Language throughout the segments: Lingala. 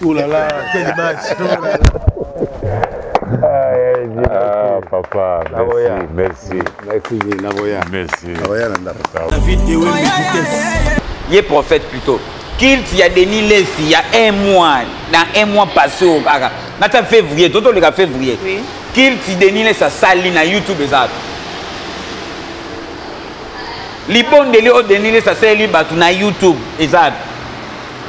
Oh là là, quel match. Ah, papa, merci. Merci, Navoya. Merci. Navoya, Il est prophète plutôt. Qu'il y a Denis Lessi, il y a un mois, dans un mois passé au Kaka. Dans février, tout le février. Oui. Qu'il y a Denis Lessi, ça sali na YouTube et ça. Libon de Léo Denis Lessi, ça sali na YouTube et ça.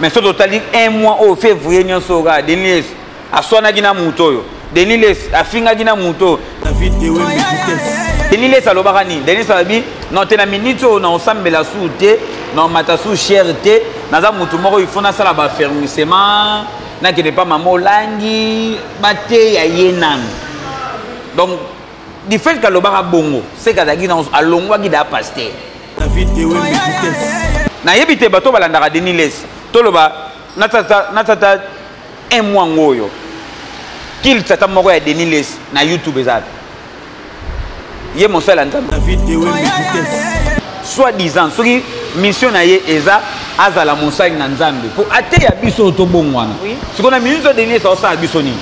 Mais ce total un mois au février, nous sommes Denis Lessi, à Sonagina Moutoyo. Denis Lessi, à Fingagina Mouto. Denis Lessi, à l'Obarani. Denis Lessi, non, tu as minute, on a ensemble la soute, non, matasu cherté. Naza mutu moko il faut na sala ba fermissement na kene pas mamo langi bate ya yenan. Donc du fait que lobaka bongo c'est kadaki na alongwa ki da pasteur na yebite bato balandaka Denis Lessi toloba natata un mois ngoyo qu'il tata moko ya Denis Lessi na YouTube ezat ye mon seul entame soit disant soki mission na ye eza azala monsagne na nzambe pour ate ya biso to bongwana siko na minute Denis ça osala biso ni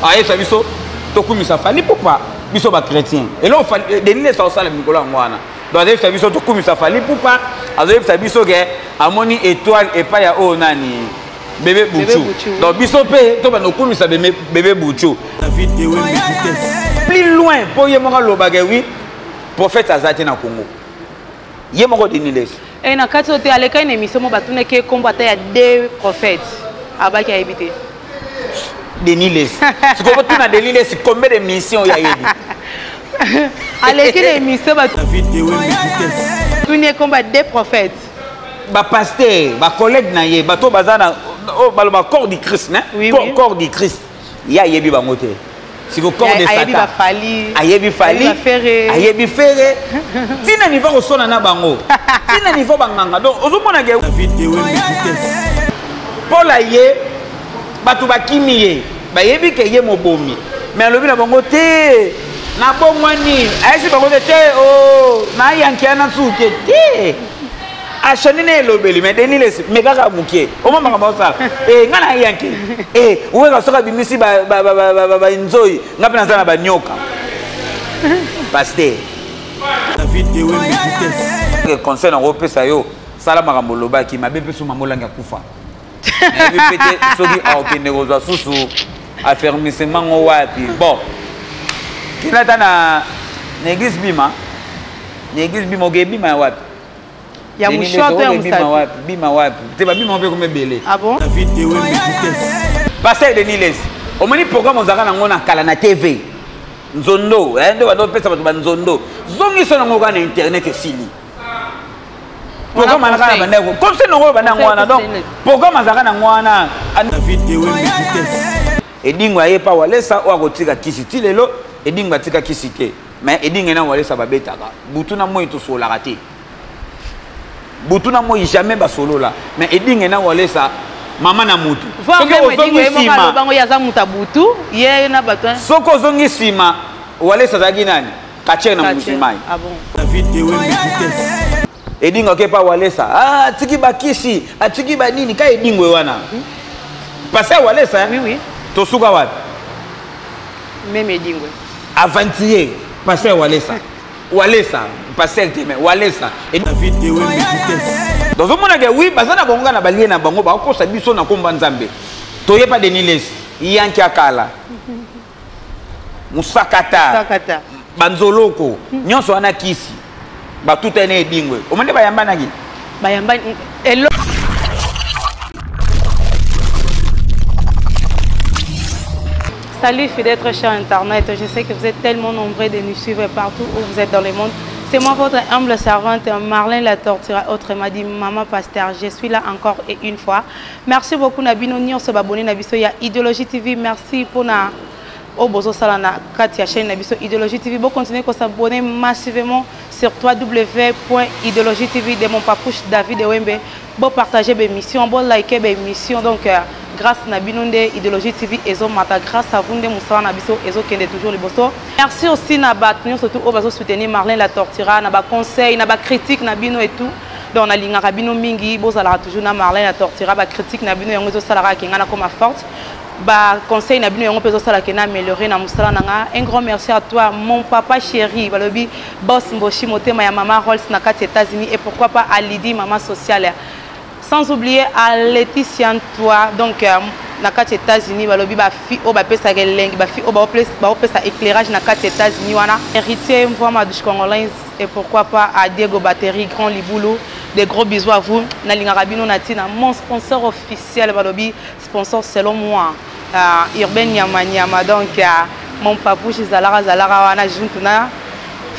aye sa biso to kumisa fali pourquoi biso ba chrétien et là Denis ça osala mikolo ngwana donc aze sa biso to kumisa fali pourquoi aze sa biso ke amoni étoile et pas ya o nani bébé Bouchou donc biso pe to ba no kumisa bébé Bouchou plus loin pour ye mo loba ke oui prophète azati na Congo ye mo Denis Lessi. Et na kati ote aleka une émission mo batune ke combattre ya deux prophètes abaki a éviter. Denis Lessi. Ce que tu na Denis Lessi combien de missions il y a eu? Aleka une émission batune combat deux prophètes. Ba pasteur, ba collègue na ye, bato bazana oh ba corps du Christ, né? Corps du Christ. Ya yebi ba moté. Si vous corps de Satan. Ayebi fali. Ayebi ferré. Tina niveau au son na bango. Tina niveau banganga. Donc ozomona ke Paul aye batu bakimiye. Ba yebi ke ye mobomi. Mais alobi na bango te na bongwani. Ayesi bango te oh na yankiana suke te. Achanine lobeli mais Denis Lessi mais kaka mukie o mama ka bosala ngana yanke uwe ka soka bimisi ba nzoi ngapi na zana ba nyoka pasteur le conseil na repesa yo sala makambo lobaki mabe peso mamolanga kufa ebi pete soki okende kozwa susu affermissement ngo wapi bon kinata na église bima wapi ya mushoto ya musafi bima wapi teba bima wapi comme belé ah bon pasteur Denis Lessi omoni programme ozaka na ngona kala na TV nzondo ndo bado pesa bato banzondo zongi sona ngoka na internet esili programme na kana bandeko comme c'est ngo bana ngwana donc programme azaka na ngwana edingo ayepa walesa o akotika kisiti lelo edingo atika kisite mais edingo na walesa babetaka butuna moyi to sola raté Butuna moi jamais ba solo là mais edinge na walesa mama na mutu soko edinge mo bango ya za muta butu ye na batwa soko zongi sima walesa za ginani kache na musimai ah bon edinge ke pa walesa tiki bakisi atiki ba nini ka edingwe wana passer walesa oui to suka wapi même edingwe avantier passer walesa passer teme walesa dans un monde que oui bazana bonga na balie na bango ba ko sabiso na komba nzambe toye pa Denis Lessi yanki akala musakata banzoloko nyonso wana kisi ba tutene edingwe omande bayamba naki bayamba elo. Salut fidèles chers internautes, je sais que vous êtes tellement nombreux de nous suivre partout où vous êtes dans le monde. C'est moi votre humble servante Marlène la Tortura, autrement dit Maman Pasteur. Je suis là encore et une fois. Merci beaucoup Nabino Nyon se abonner Nabiso ya Idéologie TV. Merci pour na Obozo Salana Katia chaîne Nabiso Idéologie TV. Vous continuez à s'abonner massivement sur www.idéologie TV de mon papouche David Wembe. Vous partagez mes missions, vous likez mes missions. Donc grâce à Nabinonde Idéologie TV et Mata, grâce à vous, Moussa Nabiso et qui est toujours les bossos. Merci aussi Nabat, surtout au baso soutenir Marlène la Tortura, Naba conseil, Naba critique, Nabino et tout. donc na linga kabino mingi bozala toujours na Marlène la tortira ba critique na bino yango zo sala ka kinga na comme forte ba conseil na bino yango pezo sala ke na améliorer na musala nanga. Un grand merci à toi mon papa chéri balobi boss Mboshi motema ya mama Rolls na kati États-Unis et pourquoi pas à Lydie maman sociale, sans oublier à Laetitia toi donc na kati États-Unis balobi ba fi o ba pesa kelengi ba fi o ba pesa éclairage na kati États-Unis wana héritier mvoi madouche congolaise et pourquoi pas à Diego Batterie Grand Liboulou. Des gros bisous à vous. Nalinga Rabino Natina, mon sponsor officiel balobi sponsor selon moi Urbain Nyama donc mon papou chez Zalara wana juntuna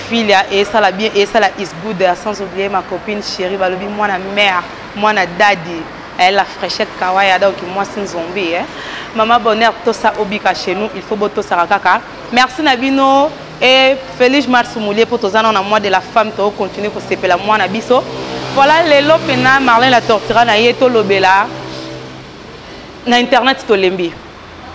filia et ça la bien et ça la is good, sans oublier ma copine chérie balobi moi na mère moi na daddy elle la fraîchette kawaya donc moi c'est un zombie maman bonheur tout ça obika chez nous il faut boto sarakaka. Merci Nabino et Félix Marsoumoulé pour tous ans mois de la femme to continuer pour s'appeler moi na biso. Voilà les lopena Marlène la tortira na yeto lobela na internet to lembi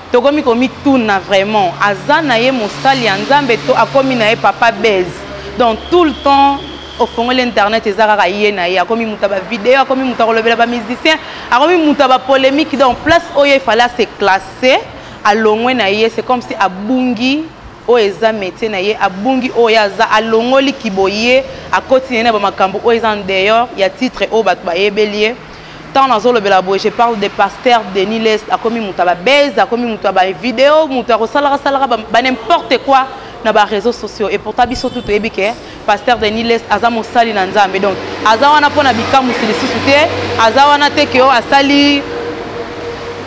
to komi komi tuna vraiment azana ye mosali ya nzambe to akomi na ye papa base donc tout le temps au fond l'internet ezaka ye na ye akomi mutaba vidéo akomi mutaba lobela ba musicien akomi mutaba polémique donc place oyo il fallait se classer à longwe na ye c'est comme si abungi o eza métier na ye abungi o yaza alongoli kiboye a continuer na ba makambo o eza d'ailleurs ya titre o bat ba yebelie tant dans le belabo je parle de pasteur Denis Les a commis mutaba base a commis mutaba vidéo mutaba salara ba n'importe quoi na ba réseaux sociaux et pour tabiso tout ebike pasteur Denis Les aza mosali na nzambe donc aza wana pona bikamu silisusu te aza wana te ke o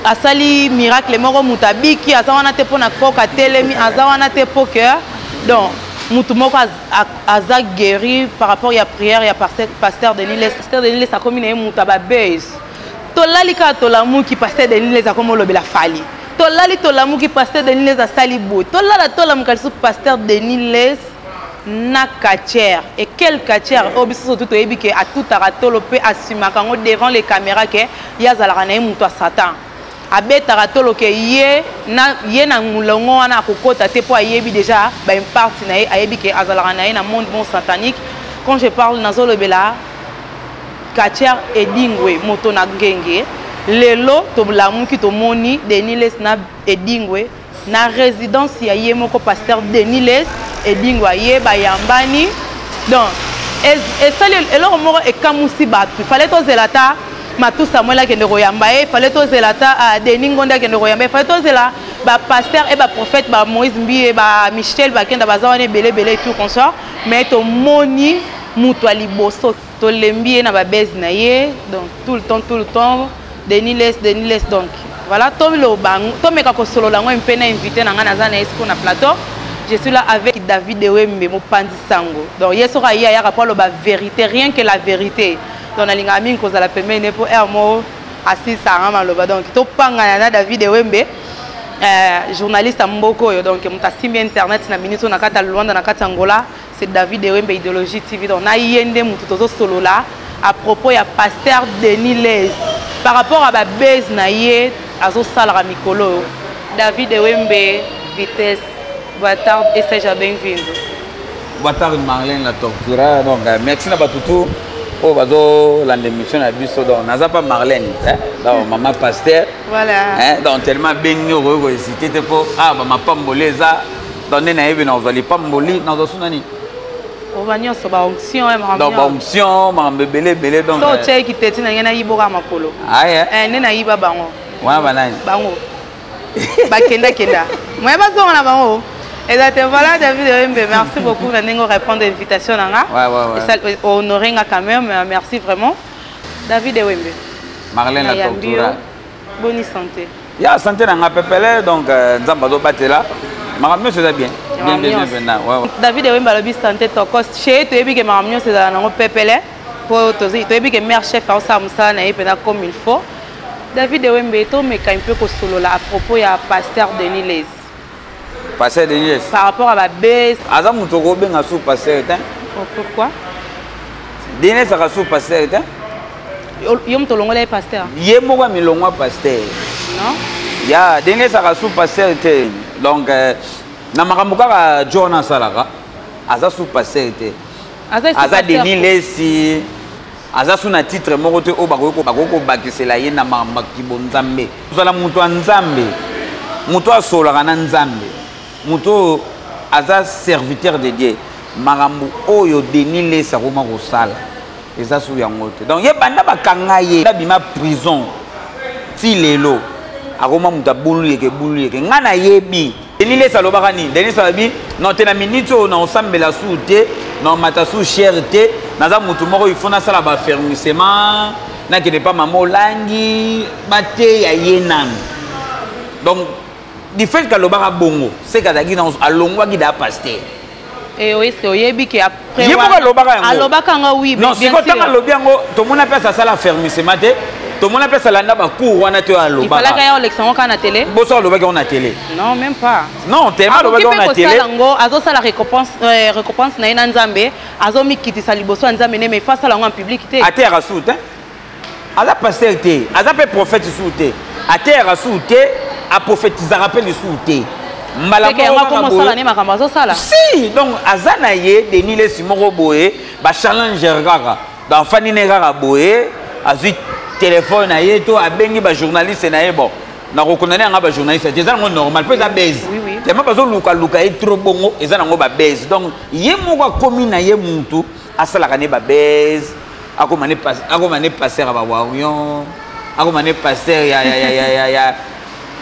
asali miracle moko mutabiki azawana te pona koka telemi azawana te poker donc mutu moko aza guéri par rapport à prière ya pasteur Denis Les a commis na mutaba base to lalika to lamuki pasteur Denis Les a comme lobela fali to lali to lamuki pasteur Denis Les a sali bo to lala to lamuka su pasteur Denis Les na katière et quel katière obiso tout ebike a tout aratolo pe asimaka ngo devant les caméras que yazala na mutu Satan abetaka tolo ke ye na mulongo wana akokota te po ayebi déjà ba une partie na ye ayebi ke azalaka na ye na monde bon satanique. Quand je parle nazo lobela katière edingwe moto na ngenge lelo to blamuki to moni Denis Les na edingwe na résidence ya ye moko pasteur Denis Les edingwa ye ba yambani donc et ça eloko moko ekamusi batu il fallait to zelata Matou Samuel a kende koyamba e fallait to zelata a Denis Ngonda kende koyamba e fallait to zela ba pasteur et ba prophète ba Moïse Mbi et ba Michel ba kenda bazawane belé tout consort mais to moni mutu aliboso to lembi na ba base na ye donc tout le temps Denis Les donc voilà to lo bang to meka ko solo la ngo mpena invité na ngana za na esiko na plateau. Je suis là avec David Ewembe mo pandi sango donc yesoka ya rapport lo ba vérité rien que la vérité. Donc, on a mis la première pour Hermo assis à Ramaloba. Donc, tout pangana David Ewembe, journaliste à Mboko. Donc, on a simbi internet na minute na kata Luanda na kata Angola. C'est David Ewembe Idéologie TV. Donc, on a yende mututozo solo là à propos ya pasteur Denis Les par rapport à la base na ye azo salara mikolo. David Ewembe vitesse Boitard et c'est bienvenue. Boitard Marlène la tortura. Donc, merci na batutu. Oh, bazo l'émission a vu ça donc n'a pas Marlène donc maman pasteur voilà donc tellement béni heureux c'était pour maman pamboleza donner na yebi na ozali pamboli na zosunani o banyo so ba onction e maman donc ba onction maman belé donc so che ki teti na ngena yiboka makolo ne na yiba bango wana banani bango ba kenda moi ba zo na bango. Et voilà David Ewembe, merci beaucoup de répondre à l'invitation. Ouais. Honoré quand même, merci vraiment. David Ewembe. Marlène la tortura. Bonne santé. Il y a santé dans la pépélé, donc Nzambazo Batela. Maramio c'est bien. Bien. David Ewembe a le santé tokos. Chez tu es bien que Maramio c'est dans la pépélé. Pour tu es bien que mère chef a ça na epena comme il faut. David Ewembe to me un peu ko solo là à propos ya pasteur Denis Les. Pasteur Denis Les. Par rapport à la baisse. Aza mutoko benga sous pasteur était. Pourquoi? Denis Les a sous pasteur était. Yom to longola pasteur. Yemo wa milongwa pasteur. Non? Ya Denis Les a sous pasteur était. Donc na makamuka ka Jonas Salaka. Aza sous pasteur était. Aza Denis Les si aza sous na titre moko te o bakoko bakisela ye na makibo nzambe ozala mutu a nzambe mutu asolaka na nzambe mutu aza serviteur de Dieu makambo oyo Denis Lesa koma kosala eza su yango te donc ye banda bakanga ye bima prison ti lelo akoma mutu abulu yeke nga na yebi Denis Lesa alobaka nini Denis Lesa alobi non te na minute oyo na osambela su te na omata su chere te naza mutu moko ifo nasala bafermissement nakende pa mama olangi bateya ye nanu donc du fait qu'alobaka bongo c'est kazaki alongwaki da pasteur et est-ce que oyebi que après alobaka nga oui non si kotanga alobi yango tomona pesa sala fermissement te tomona pesa landa ba cour wana te alobaka il fallait qu'il y ait l'élection na télé boso alobaki on a télé non même pas non tellement alobaki on a télé azo sala récompense na ina nzambe azo mikitisa liboso nzambe ne mais face à en public te a terre soute aza pasteur te aza pe prophète soute a terre soute a prophétiser rappel soute si donc azana ye Denis Lesa moko boye ba challenger kaka dans fani ne kaka boye azui téléphone na ye to abengi ba journaliste na ye bon na reconnaître nga ba journaliste c'est ça normal peut ça baise tellement bazo luka e trop bongo eza nango ba baise donc ye moko komi na ye muntu asala kane ba baise akomane passer ba warion akomane passer ya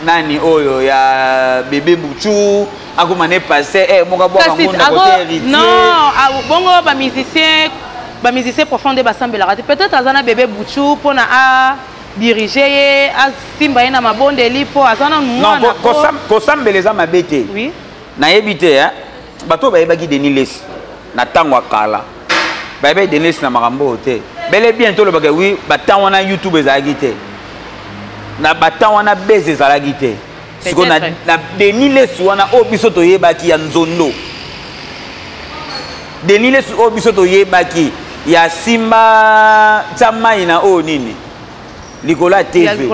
nani oyo ya bébé Bouchou akomane passer moka boka ngona côté héritier non bongo ba musicien profond de basambela peut-être azana bébé Bouchou pona a diriger a simba na mabonde lipo azana mwana non kosambeleza mabete oui na yebite hein bato bayebaki Denis Lesa na tango akala bayebaki Denis Lesa na makambo te bel et bien to lobaka oui batango wana YouTube ezalaki te na batango wana beze ezalaki te siko na Denis Lesa wana o biso toyebaki ya nzondo Denis Lesa o biso toyebaki ya simba tsamai na o nini Likola TV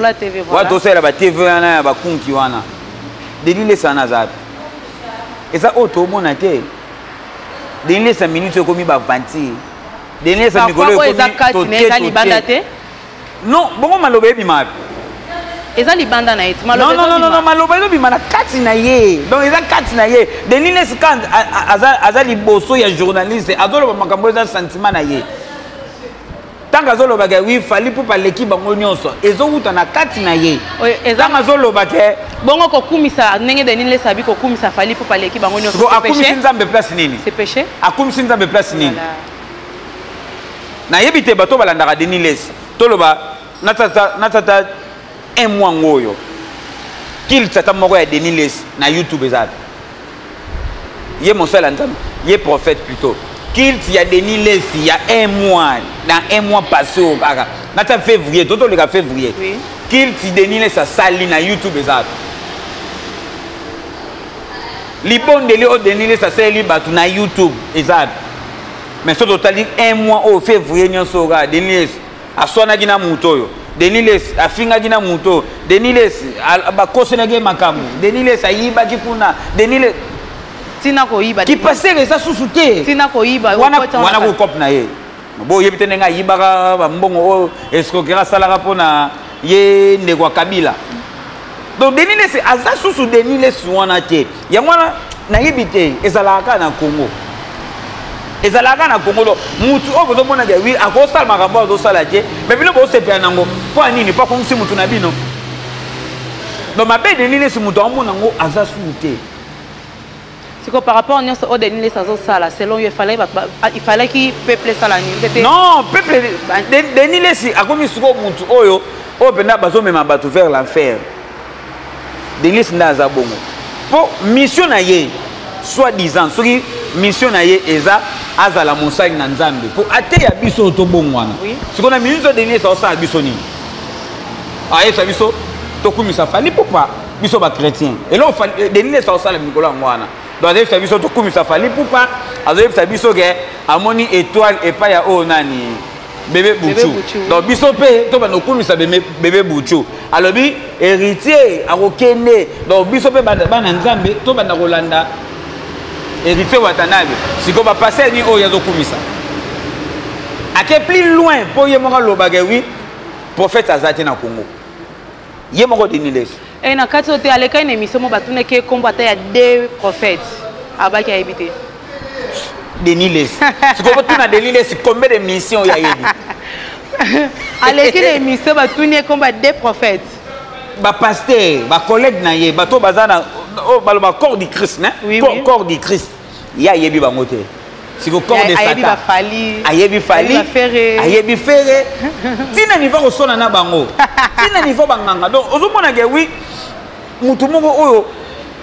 wa tosela ba TV wana ya bakunki wana Denis Lesa na zapi eza o tomona te Denis Lesa minute komi ba vanti Denis Lesa mikolo komi non bongo maloba ebima eza libanda na eti maloba non maloba ebima na kati na ye donc eza kati na ye Denis Lesa quand aza liboso ya journaliste azoloba makambo eza sentiment na ye tant azoloba ke oui fali pour paleki bango nyonso ezowuta na kati na ye eza azoloba ke bongo kokumisa ndenge Denis Lesa bi kokumisa fali pour paleki bango nyonso c'est péché akumisa nzambe place nini c'est péché akumisa nzambe place nini na yebite bato balandaka Denis Lesa toloba natata un mois ngoyo qu'il tata moko ya Denis Lesa na YouTube ezali ye mosala nzambe ye prophète plutôt qu'il y a Denis Lesa il y a un mois dans un mois passé au kaka nata février toto le février oui qu'il y Denis Lesa sali na YouTube ezali libondeli o Denis Lesa sali batu na YouTube ezali mais so totali un mois au février nyonso ga Denis Lesa aswanaki na mutoyo Denis Lesa afingaki na muto Denis Lesa bakosenaki makambo Denis Lesa yibaki kuna Denis Lesa tina koyiba qui passait les sous-souté tina koyiba wana ko cop na ye bo yebite nenga yibaka ba mbongo escroquera salaka pona ye ndekwa Kabila donc Denis Lesa aza sous Denis Lesa wana te yangwana na yebite ezalaka na Congo lo mutu o bozo mona oui akosala makambo azosala te mais bino bo sepia nango po nini pa komsi mutu na bino donc mabe Denis Lesa mutu amona ngo aza sous-souté. C'est que par rapport à Denis Lesa sala selon lui il fallait qu'il peuple ça la nuit. Non, peuple Denis Lesa a commis ce mutu oyo o pena bazo mema batu vers l'enfer. Denis Lesa ndaza bongo. Pour mission na ye soi-disant soki mission na ye eza azala mosali na nzambe pour ate ya biso to bongwana. Ce qu'on a mis de Denis Lesa ça biso ni. Ah esa biso to kumisa fali pourquoi biso ba chrétien. Et là Denis Lesa ça la mikolo ngwana. Donc il fait tout comme ça fallait pourquoi il fait biso que amoni étoile et pas ya o nani bébé Bouchou donc biso pe to ba no comme ça bébé Bouchou alors bi héritier a okende donc biso pe bana nzambe to ba na kolanda héritier watanabe siko ba passer ni o ya zo kumisa ake plus loin pour ye moko lobage oui prophète azati na Congo ye moko Denis Les et na kati ote aleka une émission mo batune ke combattre ya deux prophètes abaki habité Denis Les si ko tuna Denis Les combien de missions ya yebi aleki une émission batune combattre deux prophètes ba pasteur ba collègue na ye bato bazana oh ba corps du Christ né corps du Christ ya yebi ba moté si ko corps de Satan ayebi fali ayebi ferré tina niveau ko sona na bango tina niveau banganga donc ozomona ke oui mutu moko oyo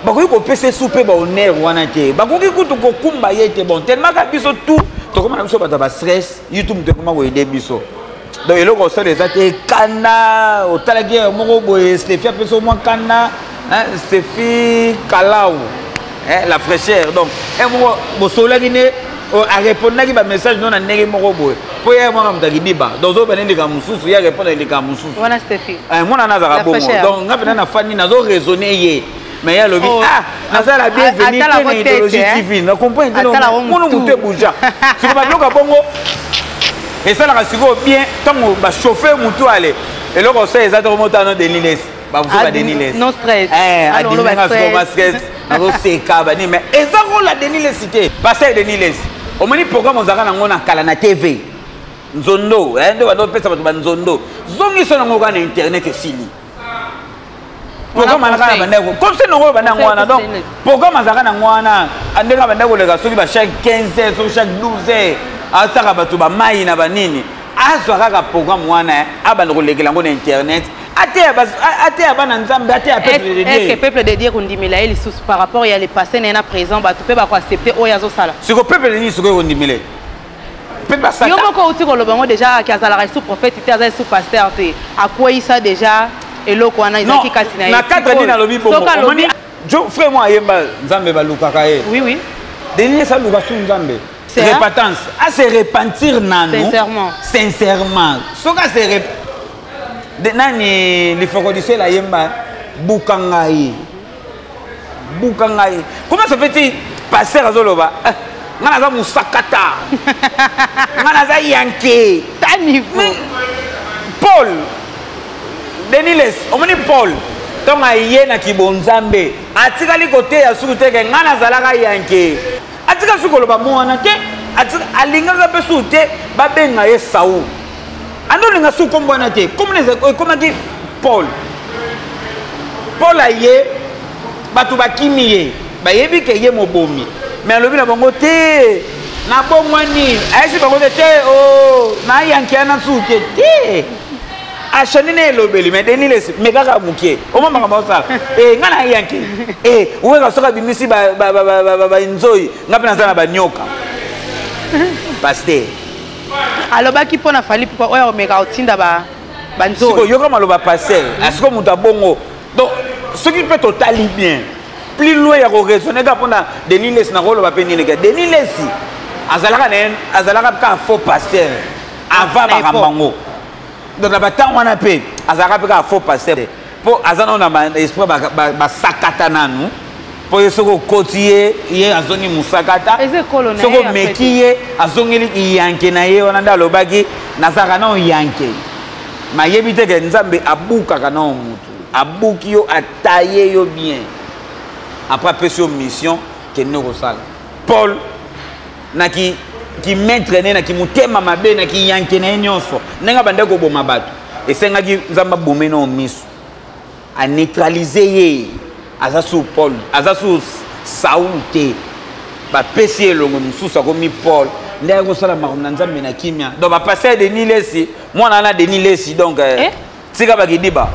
bakoki ko pese soupe ba honneur wana te bakoki kutu ko kumba yete bon tellement ka biso tout to komana biso bata ba stress YouTube te koma ko aider biso donc eloko so les ate kana otalaki moko boye Stéphie peso mo kana Stéphie Kalau la fraîcheur donc mo bosolaki ne a répondre ki ba message non na ndenge moko boye po ya mo ngamtaki biba donc zo benende ka mususu ya répondre ile ka mususu wana Stéphie mona nazaka bongo donc ngapena na fani nazo raisonner ye mais ya lobi nazala bienvenue na idéologie TV na comprendre mono muté bouja siko ba bloka bongo et ça la siko bien tango ba chauffer mutu ale et loko ça exactement montant Denis Les ba vous ba Denis Les non stress alors lo ba stress nazo seka ba ni mais ezako la Denis Les cité passer Denis Les au moni programme ozaka nango na kala na TV nzondo ndo ba pesa bato ba nzondo zongi so nango ka na internet esili programme na bandako comme c'est nango bandako wana donc programme azaka nango wana andeka bandako leka soki ba chaque 15 heures so chaque 12 heures asaka bato ba mai na banini azwaka ka programme wana abandako lekela ngo na internet ate abana nzambe ate ya peuple de Dieu est-ce que peuple de Dieu kondimela eli sous par rapport ya les passés na présent ba tout peut ba ko accepter oyazo sala siko peuple de Dieu siko kondimela peut pas ça yo moko uti ko lobango déjà ki azala sous prophète te azala sous pasteur te akoyi ça déjà eloko wana izaki katina na cadre ni na lobi bongo omoni jo frère moi ayemba nzambe ba lukaka ye oui Denis ça luka sous nzambe repentance à se repentir nano sincèrement soka se de nani li fokodise la yemba bukangai comment ça fait-il passer à Zoloba ngana za musakata ngana za yanke tani Paul Denis Les omoni Paul tonga yena kibonzambe atikali côté ya sukute ke ngana zalaka yanke atika sukoloba mwana te atika alinga pe sute babenga ye Saul ando linga su kombona te comme dit Paul aye batu bakimiye bayebi ke ye mobomi mais alobi na bango te na bongwani ayesi bango te oh na yankiana su te achanine elobeli mais Denis Les mais kaka mukie omama kama osala ngana yanki uweka soka bimisi ba nzoi ngapena sana ba nyoka pasteur alobaki pona fali pourquoi oya omeka otinda ba nzoi siko yoka maloba pasteur asiko muta bongo donc ce qui peut totalement bien plus loin ya ko raisonner ka pona Denis Les na rolo ba penine ke Denis Les azalaka ka faux pasteur avant ba kambango donc la bataille on a payé azalaka ka faux pasteur pour azana na esprit ba sakata nanu pour yesoko kotiye ye azongi musakata soko mekiye azongeli yanke na ye wana ndalo baki nazaka na yanke mayebite ke nzambe abuka kana mutu abuki yo ataye yo bien après pesio mission que nous sala Paul na ki m'entraîner na ki mutema mabe na ki yanke na nyonso nenga bandeko boma bato esenga ki nzamba bomé na miso a neutraliser ye azasu Paul azasu Saul te ba pesi elongo mususa komi Paul ndeko ko sala makomna nzambe na kimia donc ba passer Denis Les mwana na Denis Les donc tika ba kidiba.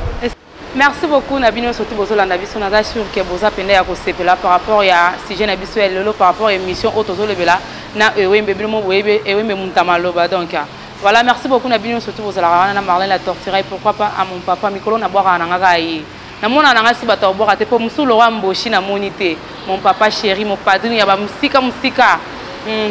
Merci beaucoup Nabino surtout bozola ndabiso naza sûr que boza pende ya ko sepela par rapport à sujet na biso lelo par rapport à émission autozo lebela na ewembe bino boyebe ewembe muntama loba donc voilà merci beaucoup Nabino surtout bozola na Marlène la torture et pourquoi pas à mon papa Mikolo na boira na ngaka yi na mona na ngasi bato boira te po musulo wa mboshi na monité mon papa chéri mon padrine ya ba musika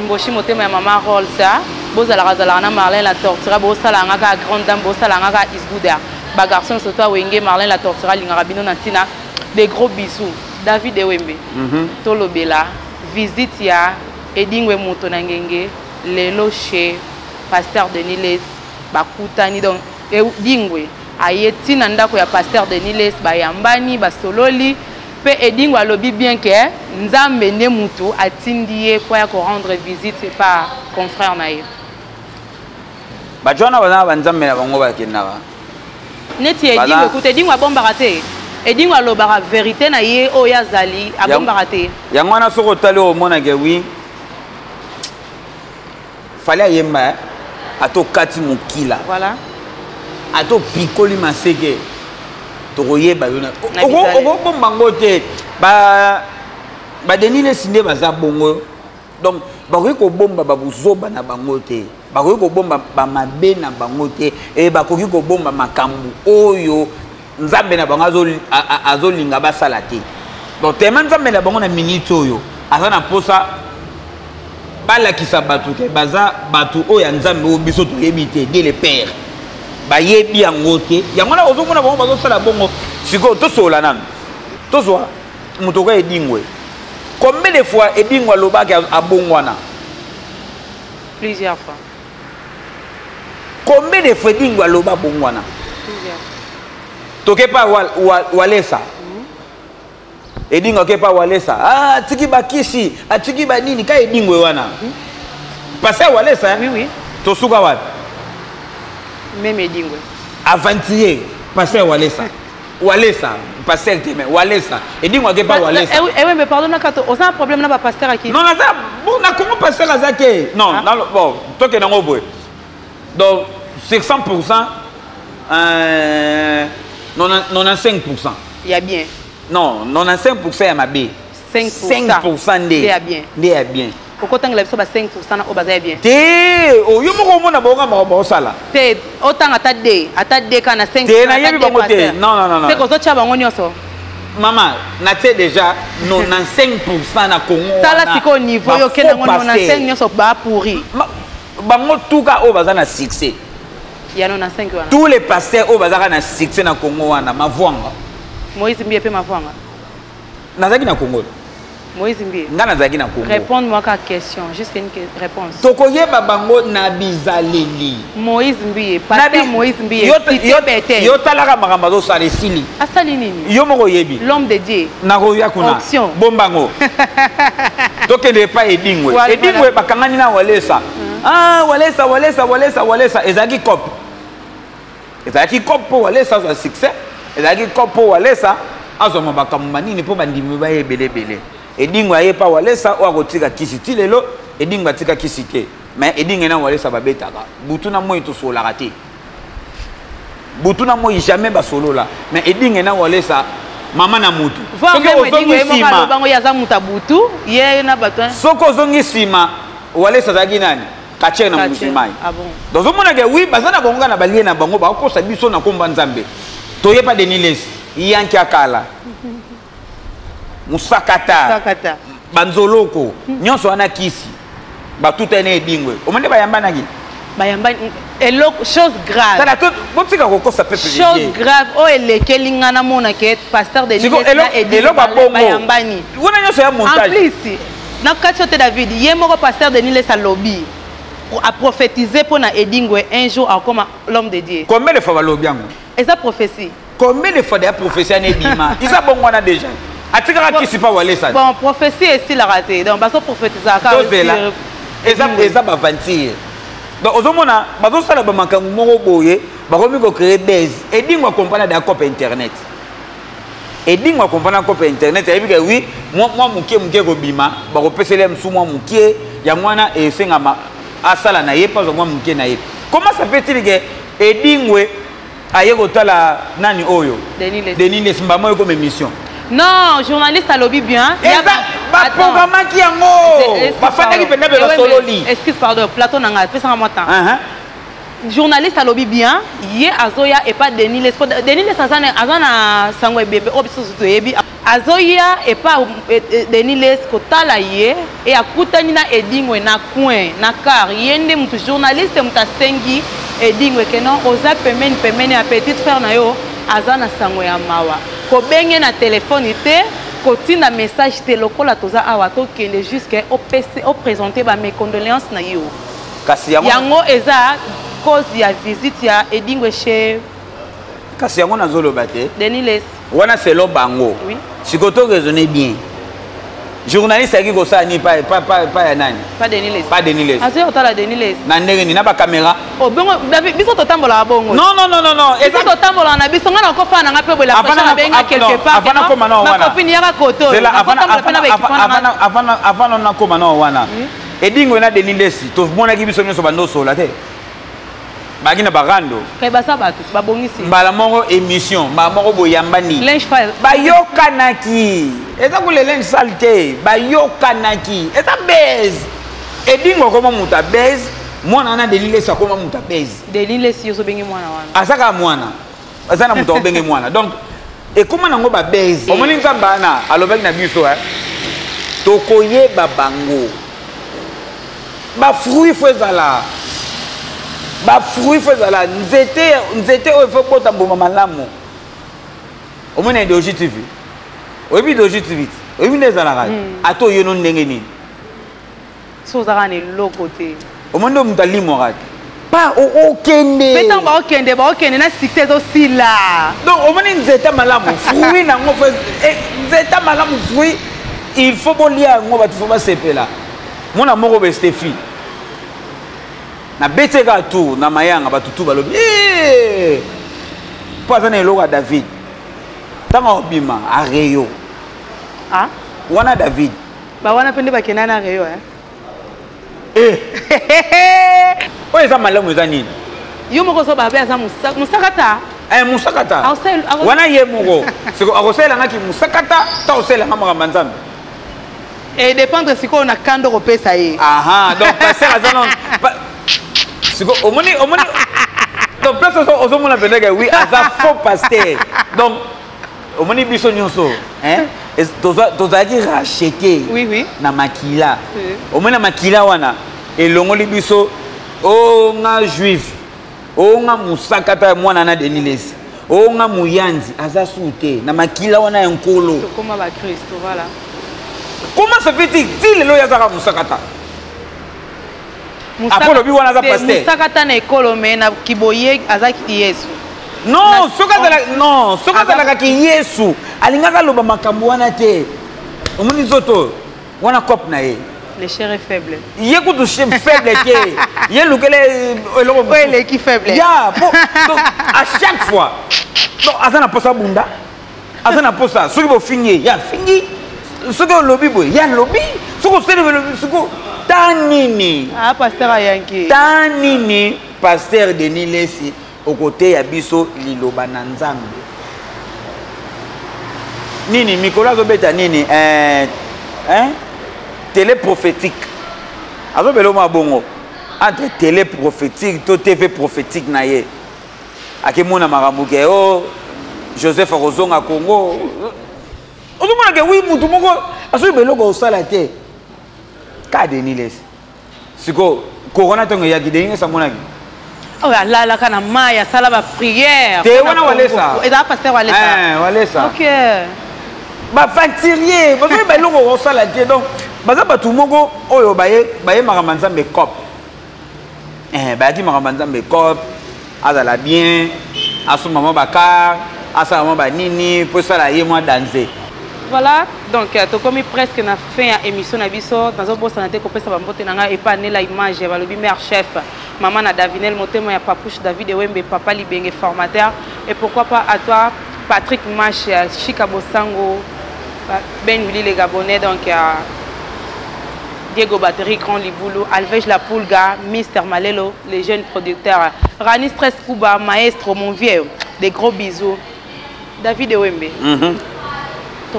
mboshi motema ya mama Rolsa bozola na Marlène la torture bosala ngaka grande dame bosala ngaka isgouda ba garçon surtout Wenge Marlène la tortura lingara bino natina des gros bisous David Ewembe tolobela visite ya edingwe moto na ngenge lelo chez pasteur Denis Les bakutani donc edingwe ayeti na ndako ya pasteur Denis Les bayambani basololi pe edingwe alobi bien que nzambe ne mutu atindi ye po ya ko rendre visite par confrère na ye bajona bana banzambe na bango bakendaka neti edingwe écoute edingwe abombaka te edingwe alobaka vérité na ye oyo azali abombaka te yango wana soko otali omonake wi fallait ayemba ato kati mokila voilà ato pikoli maseke tokoyeba yo okobomba ngo te Denis Les nde baza bongo donc bakoki kobomba babuzoba na bango te bakoki kobomba bamabe na bango te e bakoki kobomba makambo oyo nzambe na bango azolinga basala te donc tellement nzambe na bango na minute oyo aza na posa balakisa batu ke baza batu oyo nzambe oyo biso toyebi te dès le père bayebi yango te yango na ozomona bango bazosala bongo sikoyo tosola nanu tozwa motoka edingwe combien de fois edingwe alobaki abongwana plusieurs fois combien de fois edingwe aloba abongwana plusieurs tokepa walesa edingwe akepa walesa atiki bakisi atiki banini ka edingwe wana pasa walesa oui tosuka wapi même edingwe avanturier passer walesa walesa passer teme walesa edingwe akepa walesa eh oui mais pardon quand on a un problème na ba pasteur aki non na bon na comment passer azake non bon toke nango boy donc 100% 95% il y a bien non 95% ya mabe 5% ndé bien ndé bien okotangela biso ba 5% na obaza bien te oyo moko mona bonga mako sala te otanga ata D kana 5% te na yebi bango te non c'est ko tia bango nyonso maman na te déjà 95% na Congo tala siko niveau yo kena ngo 95 nyonso ba pourri bango tuka o baza na succès ya 95 wana tous les pasteurs o baza na succès na Congo wana mavwanga Moïse Mbie pe mavwanga nazaki na Congo Moïse Mbie nga nazaki na Congo réponds-moi à question juste une réponse tokoyeba bango na bizaleli Moïse Mbie pasteur Moïse Mbie yo talaka makambo azosala esili asali nini yo moko yebi l'homme de Dieu nakoya kuna bombango tokende pa edingwe edingwe bakangani na walesa walesa ezaki cop po walesa za succès ezaki cop po walesa azoma bakambo manini po bandimi ba ebelebele edingwe ayepa walesa o akotika kisi ti lelo edingwe atika kisi te mais edingwe na walesa babetaka butuna moi tosolaka te butuna moi jamais basolola mais edingwe na walesa mama na mutu soko ozongi nsima walesa azalaki nani kache na musulmani donc omonake wi baza na bango na balie na bango bakokosa biso na komba nzambe toyepa Denis Les yanki akala musakata banzoloko nyonso wana kisi batuta ne edingwe omende bayambanaki chose grave chose grave o elekeli nga na mona ke pasteur Denis Les bayambani wana nyonso ya montage en plus na kati te David ye moko pasteur Denis Les alobi a prophétisé pour na edingwe un jour comme l'homme de Dieu combien de fois balobi yango eza prophétie combien de fois de prophétie en ebima isa bongwana déjà atikaka kisi pa walesa bon prophétie est la raté donc baso prophétiser ka eza bavantir donc ozomona bazosala bamakambo moko boye bakomi kocréer base edingwa comprendre da cope internet edingwa comprendre cope internet ayebi ke oui moi mukie kobima bakopesela msu moi mukie ya mwana esengama asala na ye pas moi mukie na ye comment ça fait-il que edingwe aye kotala nani oyo Denis Les mbamo yo comme émission non journaliste a lobby bien ba programme qui yango ba fandaki penda be sololi excuse pardon plateau nanga pesa moi temps journaliste a lobby bien ye azoya et pas Denis Les azana sangwe bébé obiso to yebi azoya et pas Denis Les kotala ye et akutani na edingwe na coin na car yende mutu journaliste mutasengi edingwe que non oza pemeni a petite frère na yo azana sangwe ya mawa ko benge na téléphone te ko tinda message te lokola toza awa to kende jusqu'à au présenter ba mes condoléances na yo kasi yango eza cause ya visite ya edingwe chez kasi yango nazoloba te Denis Les wana selo bango oui sikoto raisonner bien journaliste qui ko ça ni pas ya nani pas Denis Les pas Denis Les assez otala Denis Les na ndenge ni na ba caméra oh bongo biso totambola bongo non biso totambola na biso ngana ko fana nga pe bola prochaine benga quelque part afana ko mana wana ma copine yaka koto afana na ko mana wana edingo na Denis Les to mona ki biso nyoso bando sola te bagina barando kay basa batu babongisi mbala moko émission mbala moko boyambani linge file bayokanaki eza kule linge saleté bayokanaki eza base edingo koma muta base mwana na Denis Les akoma muta base Denis Les yoso bengi mwana wana asaka mwana azana muta obenge mwana donc ekoma nango ba base omoni nzamba na alobaki na biso tokoyeba bango ba fruit fo ezala ba fruit fezala nzete o faut bota mboma malamu omona Doji TV oyebi Doji TV oyebi ndezala kati ato yeno ndenge nini so zaka ne loko te omondo mutalimo kati pa okende petan ba okende na succès aussi là donc omoni nzete malamu fruit nango nzete malamu fruit il faut bolia ngo batu fo ba sepela mona moko be Stéphie na beteka tu na mayanga batutu balobi pas na eloko David tanga obima areyo wana David ba wana pende bakena na areyo oyo eza malamu eza nini yo moko so babe aza musakata musakata wana ye moko siko akoselangaki musakata ta oselanga makambo nzambe et dépendre siko na kando kopesa ye donc passer aza siko omoni donc place ozo mona pendeke oui aza faux pasteur donc omoni biso nyonso tozalaki racheté oui na makila omoni na makila wana elongoli biso o nga juif o nga musakata mwana na Denis Les o nga muyanzi aza sute na makila wana ya nkolo comment ba Christ voilà comment ça fait-il lelo yazaka musakata apolo bi wana za pasteur musakata na ekolo me na kiboye azaki Yesu non soka la ki Yesu alingaka loba makambo wana te omoni zoto wana cop na ye le cher est faible ye kutu faible te ye lukele eloko ele qui faible ya donc à chaque fois donc azana posa bunda azana posa soki bo fingi ya fingi soki lobi boy ya lobi soko sele lobi soko tanini pasteur ayanki tanini pasteur Denis Les au côté ya biso liloba na nzambe nini Nicolas Zobeta nini télé prophétique azobelo ma bongo entre télé prophétique to TV prophétique na ye akemona makambo ke Joseph Rozonga Congo ozomona ke oui mutu moko azobelo ko sala te ka Denis Les siko corona tongo ya gidenge samonaki là kana maya sala ba prière te wana walesa eza pasteur walesa walesa OK ba facturier ba ba loko ko sala te donc baza batu moko oyo baye makambo nzambe cop ba di makambo nzambe cop azala bien asoma mo bakar asala mo ba nini po sala ye mo danser. Voilà, donc tu as commis presque na fin à émission na biso dans un boss santé ko pesa bambote nanga et pas la image va le mère chef maman na Davinel motema ya papouche David Wembe papa libenge formateur et pourquoi pas à toi Patrick Mache Chika Bosango Ben Willy les Gabonais donc Diego Battery Grand Liboulou Alvej La Pulga Mister Malelo les jeunes producteurs Rani Stress Kuba maestro mon vieux des gros bisous David Wembe.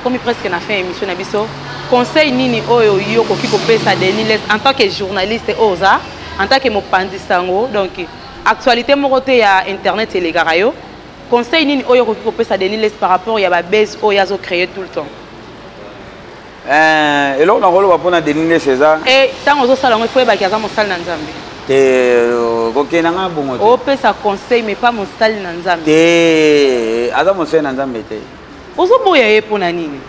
Comme presque na fin émission na biso conseil nini oyo yo koki kopesa Denis Les en tant que journaliste oza en tant que mopanzi sango donc actualité morote ya internet et les garayo conseil nini oyo koki kopesa Denis Les par rapport ya ba base oyo yazo créer tout le temps et là on a rôle va prendre Denis Les ça et tant ozo sala ngo faut ba ki aza mosala na nzambe te kokena nga bongo o pesa conseil mais pas mosala na nzambe te aza mosala na nzambe te ozoboya ye pona nini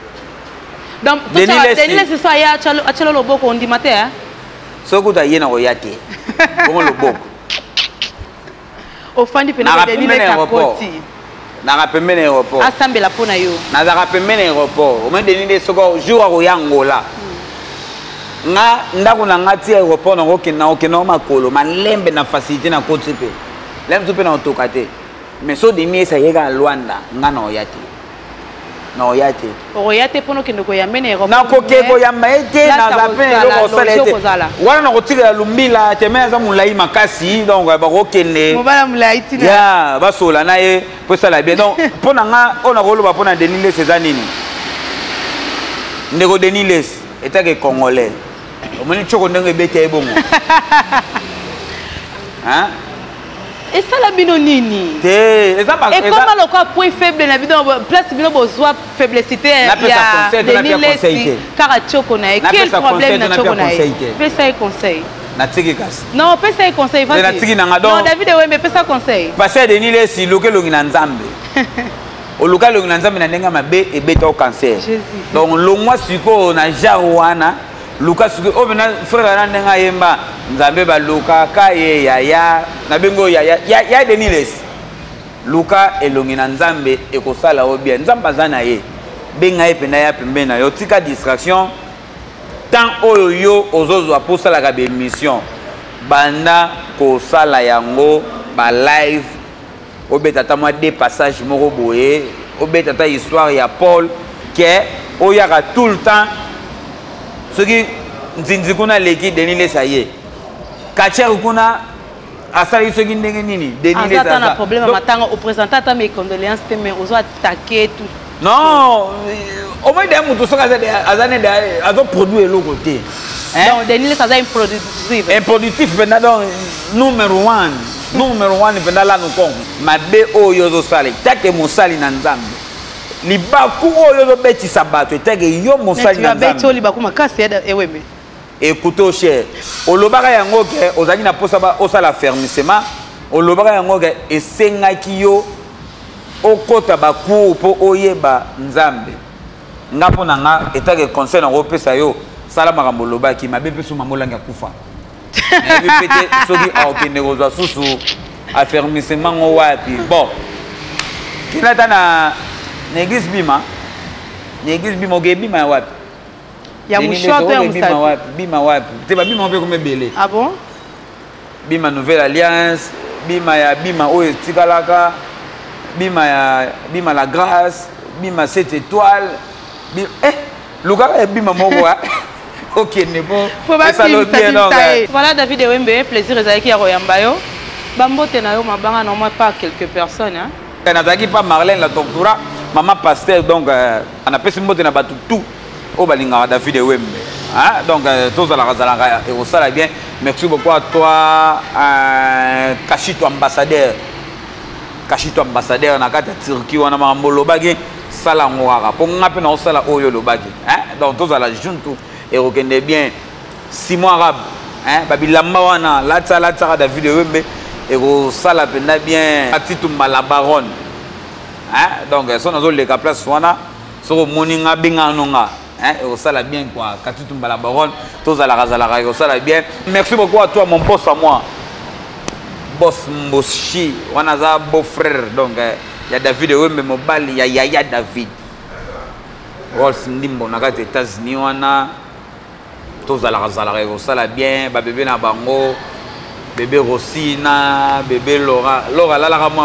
donc Denis Les ce soit ya achalo loboko on dit matin sokuta yena ko yate bongo loboko ofandi pena Denis Lekakoti naka pembeni aéroport asambela pona yo nazaka pembeni aéroport omoi Denis soko jour akoya Angola nga ndako na nga ti aéroport na okenda makolo malembe na facilité na koti pe lembe so pe na otoka te mais so Denis esayeka Luanda nga na oya te oya te mpono okende koyamba na aéroport nakoke koyamba ye te naza mpe eloko osala ete wana nakotikela lumbila te me aza molai makasi donc bakokende mobala molai tina ya basola na ye mpo esala bien donc mpo na nga oyo nakoloba mpo na Denis Les eza nini ndeko Denis Les etake congolais omoni tioko ndenge ebeti ya ebongo esala bino nini te ekoma lokola point faible na bino place bino bozwa faiblecité ya Denis Les kaka tioko na ye quel problème na tioko na ye pesa ye conseil natiki kasi non pesa ye conseil natiki nanga donc non David Wembe pesa conseil parce que Denis Les luka elongi na nzambe oluka elongi na nzambe na ndenge mabe ebeta o cancer donc longwa sikoyo na genre wana luka sikoyo oyo pena frère na ndenge ayemba nzambe baluka ka ye yaya na bengo ya Denis Les luka elongi na nzambe ekosala o bien nzambe aza na ye benga ye pena ya pembeni na yo tika distraction tant oyo yo ozozwa mpo osalaka bémission banda kosala yango balive obeta ata mwa de passage moko boye obeta ata histoire ya Paul ke oyaka tout le temps soki nzinzi kuna leki Denis Les aye kachere kuna asali soki ndenge nini Denis Les ata na problème matanga au présenter ata mes condoléances te mais ozo attaquer tout non au moins de mutu soka azane de azo produit eloko te donc Denis Les aza improductif penda donc numéro 1 penda la nokon mabe oyo zo sala take mosali na nzambe libaku oyo zo betisa bato take yo mosali na nzambe beti libaku makasi ya eweme écoutez cher olobaka yango ke ozali na posa ba osala fermissement olobaka yango ke esengaki yo okota baku po oyeba nzambe nga mpo na nga etake conseil na kopesa yo sala makambo olobaki mabe mpe so mamolangi akufa nayebi mpe te soki akokende kozwa susu affermissement ngo wapi bon kina ata na église bima oke bima ya wapi ya mushoto ya musapi bima wapi te babima mpe koma ebele ah bon bima nouvelle alliance bima ya bima oyo etikalaka bima la grâce bima 7 étoiles lukaka ya bima moko okende po esalo bien donc voilà David Wembe plaisir ezalaki ya koyamba yo bambote na yo mabanga normalement pas quelques personnes nazalaki pa Marlène la doctorat maman pasteur donc anapesi mbote na bato tout oyo balingaka David Wembe donc tozalaka ekosala bien merci beaucoup à toi Kashito ambassadeur na kati ya Turquie wana makambo olobaki sala ngo kaka mpo nga mpe na osala oyo olobaki donc tozala juntu ekokende bien Simon Arabe babilamba wana lataka David Wembe ekosala mpenza bien atitumba la baronne donc so nazoleka place wana soko omoni nga benga nonga ekosala bien quoi katitumba la baronne tozalaka ekosala bien merci beaucoup à toi mon boss à moi boss Mboshi wana za beau frère donc ya David Wembe mobali ya Yaya David Rolls ndimbo na kati États-Unis wana tozalaka ekosala bien babebe na bango bébé Rosina bébé Laura lalaka mo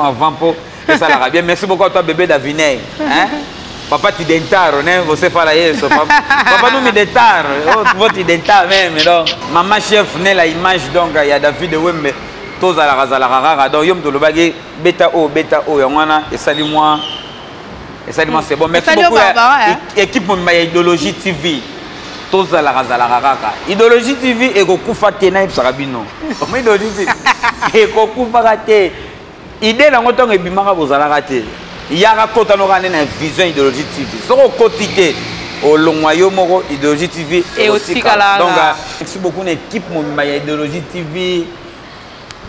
avant po esalaka bien merci beaucoup à toi bébé Davinay papa ti dentaro ne você fala isso papa não me dentaro vou te dentar même donc maman chef ne la image donc ya David Wembe tozalaka kaka donc yo mto lobaki beta o yangwana esali moi c'est bon merci beaucoup équipe ya Idéologie TV tozalaka kaka Idéologie TV ekokufa te na ebisaka bino omo Idéologie TV ekokufaka te idée nango ntongo ebimaka bozalaka te yaka kota noka nde na vision Idéologie TV soko okoti te olongwa yo moko Idéologie TV eotikala donc merci beaucoup na équipe mobimba ya Idéologie TV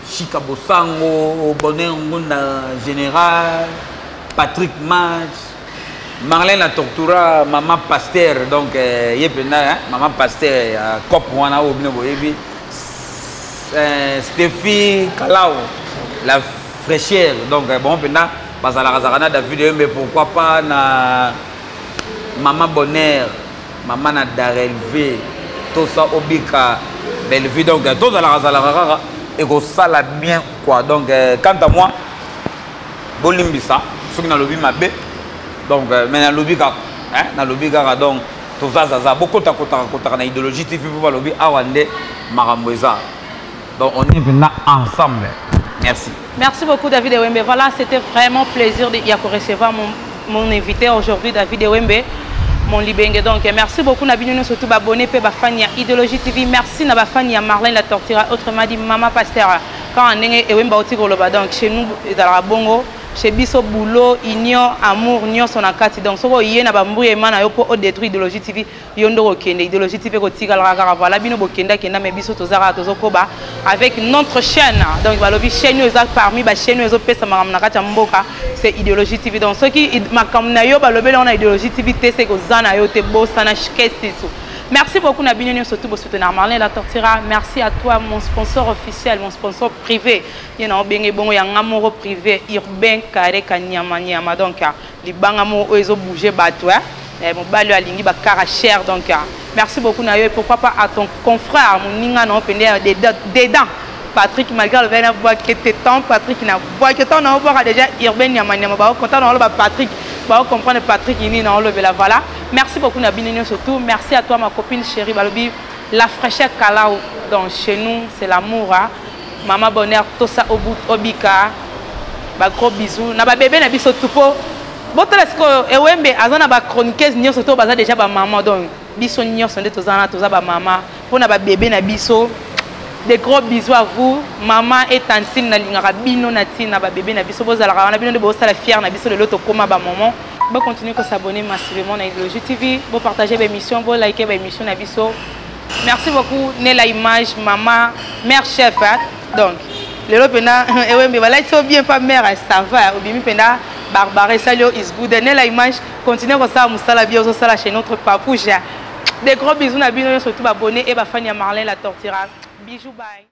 Chika Bosango Bonheur Ngunda Général Patrick Match Marlène la Tortura maman pasteur donc yependa maman pasteur cop wana obino boyebi Stéphie Kalao, la fraîcheur. Donc, bon, maintenant, Bazala David, mais pourquoi pas na Maman Bonheur, Maman Nadarelvé, tout ça, Obika, Bellevue. Donc, tout ça, et que ça l'a bien, quoi. Donc, quant à moi, Bolimbisa, ce qui n'a lobby ma bé. Donc, mais dans le lobby, donc, tout ça, beaucoup de idéologie, tu peux pas lobby, Awande, Maramoueza. Donc, on est maintenant ensemble. Merci. Merci beaucoup, David Ewembe. Voilà, c'était vraiment plaisir de recevoir mon invité aujourd'hui, David Ewembe, mon libenge. Donc, merci beaucoup, Nabino, surtout abonné, Bafania Idéologie TV. Merci, Nabafania Marlène la Tortira, autrement dit, Maman Pasteur. Quand on est Ewembe au Tigoloba, donc chez nous, dans la Bongo, chez Bisso Boulot, Union, Amour, Union, son akati. Donc, si vous avez un man pour détruire Idéologie TV, Yondo Kende, Idéologie TV, voilà, Bino Bokenda, Kenda, mais Bisso Tozara, Tozokoba, avec notre chaîne. Donc, la chaîne parmi les chaînes, c'est Idéologie TV. Donc, ceux qui ont Idéologie TV, c'est que Zana, Yote, Sana, Shkesisu. Merci beaucoup, Nabino, surtout pour soutenir Marlène la Tortira. Merci à toi, mon sponsor officiel, mon sponsor privé. Il y a un amour privé, urbain, carré, kanyama. Donc, les bangamou, ils ont bougé, batoué. Mon balu a l'ingui, cara cher. Donc, merci beaucoup, Nayo. Et pourquoi pas à ton confrère, mon ninga, non, des dents. Patrick, malgré le vénère, voit que t'es temps, Patrick, n'a voit que ton envoi déjà urbain, nyama, content, on va Patrick. Pour comprendre Patrick, il est dans le voilà. Merci beaucoup, Nabino, surtout. Merci à toi, ma copine chérie, Balobi. La fraîcheur Kalao, donc chez nous, c'est l'amour. Maman Bonheur, Tosa Obika. Gros bisous. Naba bébé, Nabi Sotupo. Bon, est-ce que Ewembe, Azana ba chroniqueuse, Nyo Soto, Baza déjà ba maman. Donc, Bisso Nyo, Sonde Tozana, Toza ba maman. Pour Naba bébé, Nabiso. Des gros bisous à vous, maman et tantine na lingara bino na tina ba bébé na biso bozala na bino de bossa la fière na biso de l'autre koma ba maman. Bon continuer à s'abonner massivement à Idéologie TV, bon partager mes émissions, bon liker mes émissions na biso. Merci beaucoup Nela Image maman, mère chef. Donc le lopena et ouais mais voilà il bien pas mère ça va obimi pena Barbara Salio is good Nela Image continuer comme ça musala bien au sala chez notre papouja. Des gros bisous na bino surtout abonner et ba Fania Marlène la Tortira. Bijou, bye.